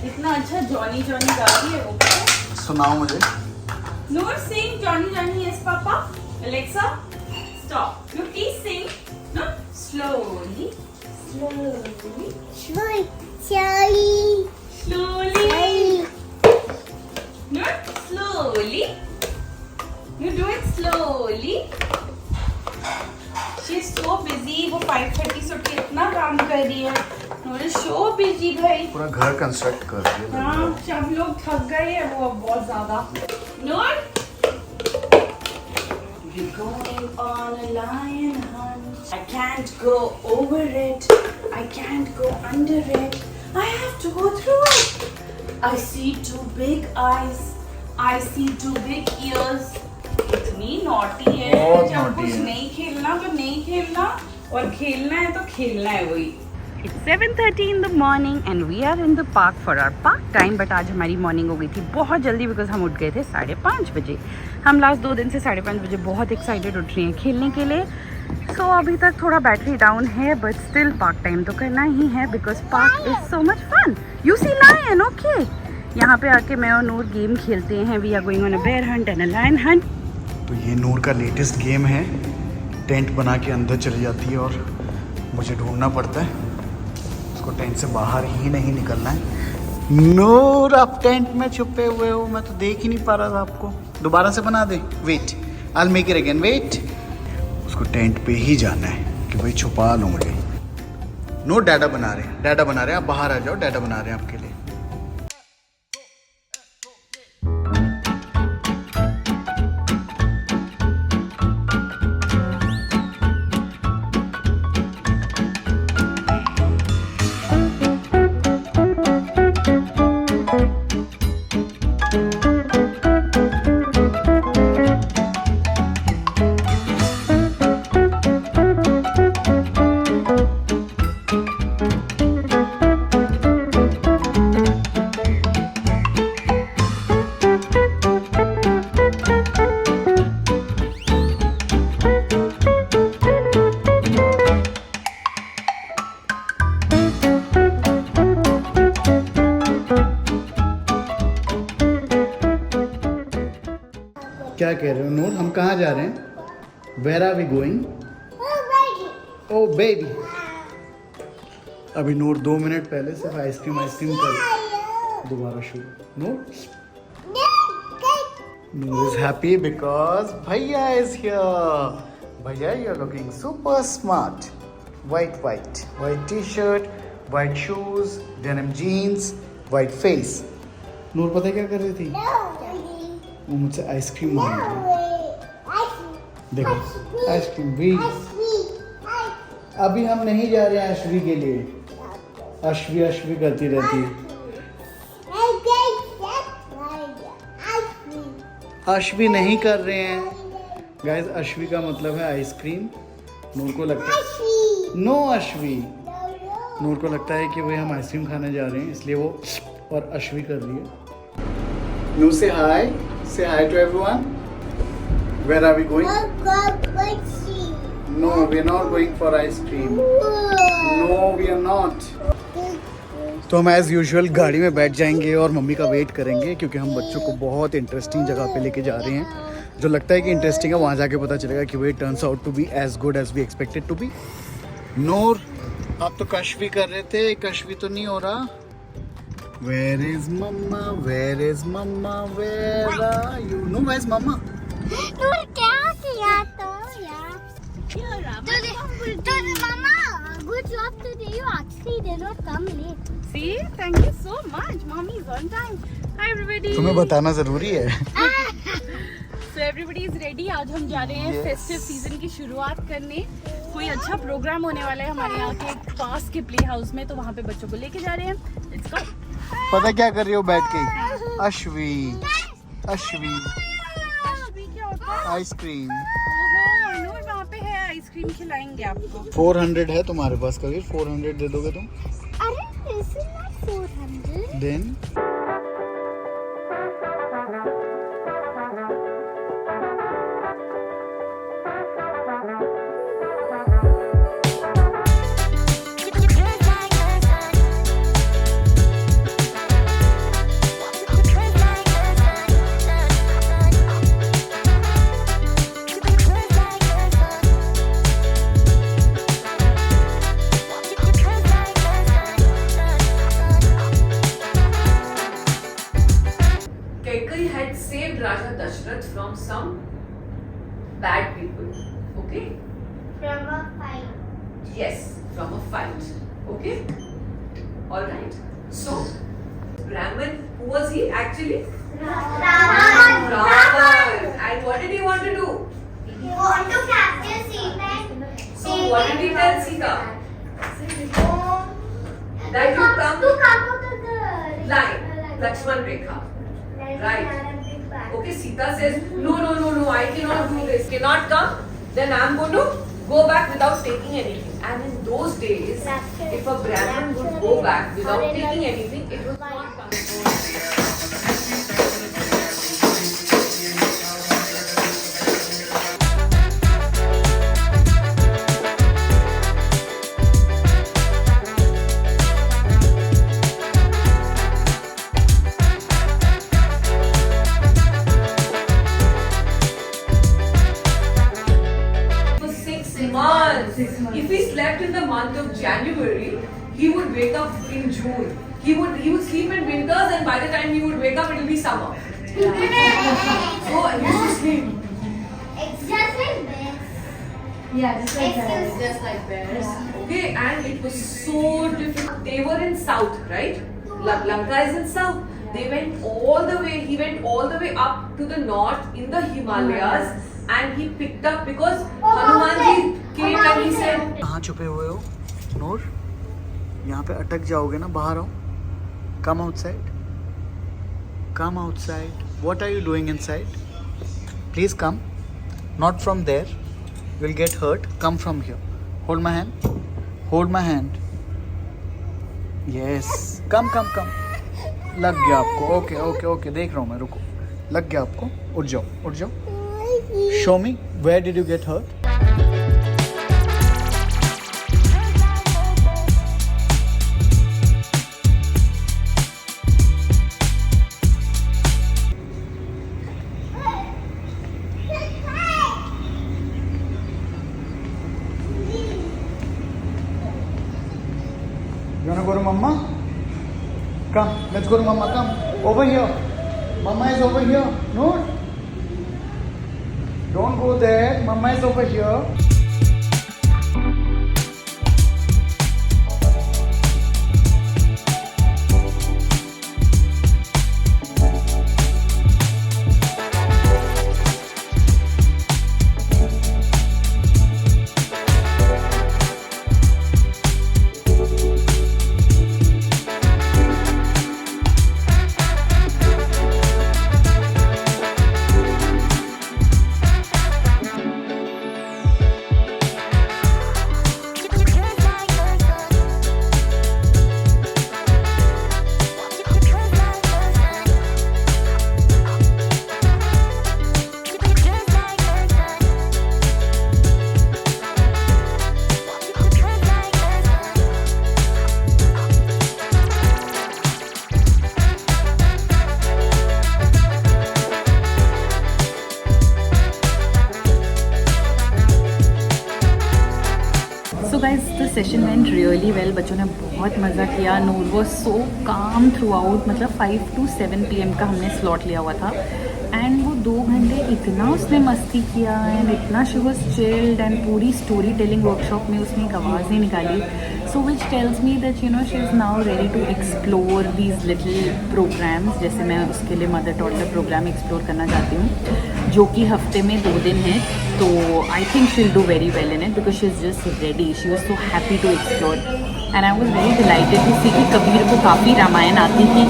कितना अच्छा Johnny Johnny गा रही है वो। सुनाओ मुझे। Noor, sing Johnny Johnny. Yes, Papa. Alexa, stop. Noor, please sing. No, slowly, slowly, Slowly. Slowly. slowly. Noor, slowly. You do it slowly. She's so busy. वो 5:30 से उठ के इतना काम कर रही है। Noor is so busy भाई। पूरा घर कंस्ट्रक्ट कर रही है। हाँ, सब लोग थक गए हैं वो अब बहुत ज्यादा। Noor, we're going on a lion hunt. I can't go over it. I can't go under it. I have to go through it. I see two big eyes. I see two big ears. इतनी naughty है। बहुत जब naughty कुछ है। नहीं खेलना तो नहीं खेलना और खेलना है तो खेलना है वही। It's 7:30 in the morning and we are in the park for our park time. But आज हमारी मॉर्निंग हो गई थी बहुत जल्दी बिकॉज हम उठ गए थे 5:30 बजे। हम लास्ट 2 दिन से 5:30 बजे बहुत एक्साइटेड उठ रही हैं खेलने के लिए। सो अभी तक थोड़ा बैटरी डाउन है बट स्टिल पार्क टाइम तो करना ही है because park is so much fun. You see lion, okay. यहाँ पे आके मैं और नूर गेम खेलते हैं। We are going on a bear hunt and a lion hunt. तो ये नूर का लेटेस्ट गेम है। टेंट बना के अंदर चली जाती है और मुझे ढूंढना पड़ता है। उसको टेंट से बाहर ही नहीं निकलना है। नूर, आप टेंट में छुपे हुए हो, मैं तो देख ही नहीं पा रहा था आपको। दोबारा से बना दे। Wait, I make it again. Wait, उसको टेंट पे ही जाना है कि भाई छुपा लो मुझे। नो, डैडा बना रहे हैं, डैडा बना रहे हैं। आप बाहर आ जाओ, डैडा बना रहे हैं आपके लिए। क्या कह रहे हो नूर? हम कहाँ जा रहे हैं? Where are we going? Oh baby. अभी नूर 2 मिनट पहले सिर्फ आइसक्रीम कर दोबारा शुरू। नूर इज हैप्पी बिकॉज भैया इज हियर। भैया, you are looking super smart. White T shirt, white shoes, denim jeans, white face. Noor पता है क्या कर रही थी? वो मुझसे आइसक्रीम मांग रही है। देखो, आइसक्रीम भी। अभी हम नहीं जा रहे हैं अश्वी के लिए। अश्वी करती रहती है। अश्वी नहीं कर रहे हैं गाइस। अश्वी का मतलब है आइसक्रीम। नूर को लगता है नो अश्वी। नूर को लगता है कि भाई हम आइसक्रीम खाने जा रहे हैं, इसलिए वो और अश्वी कर रही है। नूर से हाय। Say hi to everyone. Where are we going? No, we are not going for ice cream. No, we are not. तो हम एज यूजुअल गाड़ी में बैठ जाएंगे और मम्मी का वेट करेंगे क्योंकि हम बच्चों को बहुत इंटरेस्टिंग जगह पे लेके जा रहे हैं। जो लगता है कि इंटरेस्टिंग है वहाँ जाके पता चलेगा कि वे turns out to be as good as we expected to be. Noor, आप तो कश्वी कर रहे थे, कश्वी तो नहीं हो रहा। Where is mama? Where is mama? Where are you? No, where's mama? तू क्या किया तो यार? Mama, good job today. You actually did not come late. See, thank you so much. Mommy is on time. Hi everybody. तुम्हें बताना जरूरी है। So everybody is ready. आज हम जा रहे हैं फेस्टिव सीजन की शुरुआत करने। कोई अच्छा प्रोग्राम होने वाला है हमारे यहाँ के पास के प्ले हाउस में, तो वहाँ पे बच्चों को लेके जा रहे हैं। Let's go. पता क्या कर रही हो बैठ के? अश्वी क्या होता है? आइसक्रीम। ओहो, नूर वहाँ पे है, आइसक्रीम खिलाएंगे आपको। 400 है तुम्हारे पास कबीर? 400 दे दोगे तुम? अरे this is not 400. Then protected Raja Dashrath from some bad people. Okay? From a fight. Yes, from a fight. Okay? Alright. So, Brahman, who was he actually? Ravan. Ravan. And what did he want to do? You want to capture Sita? So, what did he tell Sita? That you come to out of the line, Lakshman Rekha. Right. Okay, Sita says, no, I cannot do this. Cannot come, then I am going to go back without taking anything. And in those days, if a Brahmin would go back without taking anything, it was not If he slept in the month of January, he would wake up in June. He would sleep in winters, and by the time he would wake up, it will be summer. So he used to sleep. It's just like this. Yeah, just like that. It's Just like bears. Okay, and it was so difficult. They were in south, right? Lanka is in south. They went all the way. He went all the way up to the north in the Himalayas, and he picked up because Hanumanji came and he said. कहाँ छुपे हुए हो नूर? यहाँ पे अटक जाओगे ना, बाहर आओ. Come outside. Come outside. What are you doing inside? Please come. Not from there. You'll get hurt. Come from here. Hold my hand. Hold my hand. Yes. Come. लग गया आपको. Okay. देख रहा हूँ मैं. रुको. लग गया आपको. उठ जाओ. Show me. Where did you get hurt? You wanna go to Mama? Come, let's go to Mama. Come over here. Mama is over here. No, don't go there. Mama is over here. So guys, the session went really well. बच्चों ने बहुत मज़ा किया. नूर was so calm throughout. मतलब 5 to 7 PM का हमने slot लिया हुआ था. एंड वो 2 घंटे इतना उसने मस्ती किया एंड इतना शी वॉज चिल्ड एंड पूरी स्टोरी टेलिंग वर्कशॉप में उसने एक आवाज़ नहीं निकाली. So which tells me that you know she is now ready to explore these little programmes. जैसे मैं उसके लिए मदर टॉडलर प्रोग्राम एक्सप्लोर करना चाहती हूँ जो कि हफ्ते में 2 दिन है. तो I think she will do very well in it because she is just ready. She was so happy to explore and I was very delighted to see कि कबीर को काफ़ी रामायण आती थी.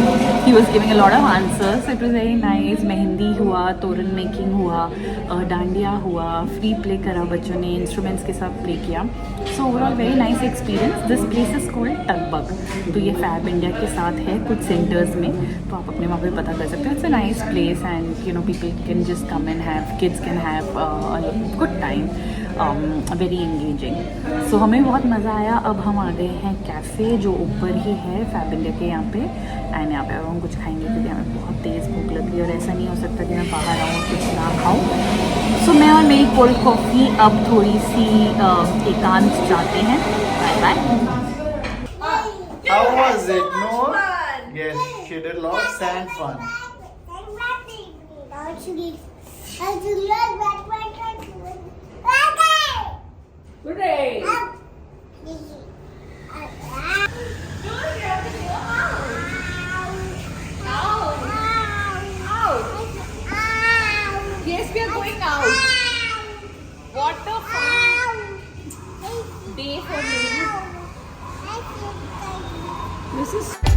He was giving a lot of answers. It was very nice. Mehndi हुआ, toran making हुआ, डांडिया हुआ, free play करा बच्चों ने, इंस्ट्रूमेंट्स के साथ प्ले किया. So overall very nice experience. This place is called Tugbug. तो ये फैब इंडिया के साथ है कुछ सेंटर्स में, तो आप अपने वहाँ पे पता कर सकते हो. It's a nice place and you know people can just come and have, kids can have good time. Very engaging. So हमें बहुत मज़ा आया. अब हम आ गए हैं कैफ़े जो ऊपर ही है फैब इंडिया के यहाँ पे. एंड यहाँ पे अब हम कुछ खाएंगे क्योंकि हमें बहुत तेज़ भूख लग रही है और ऐसा नहीं हो सकता कि मैं बाहर आऊँ और कुछ ना खाऊँ. सो मैं और मेरी कोल्ड कॉफ़ी अब थोड़ी सी एकांत चाहते हैं. Bye bye. How was it, Noor? Yes, she did a lot of sand fun. Good day. Yes, we are going out. What a fun day for me. This is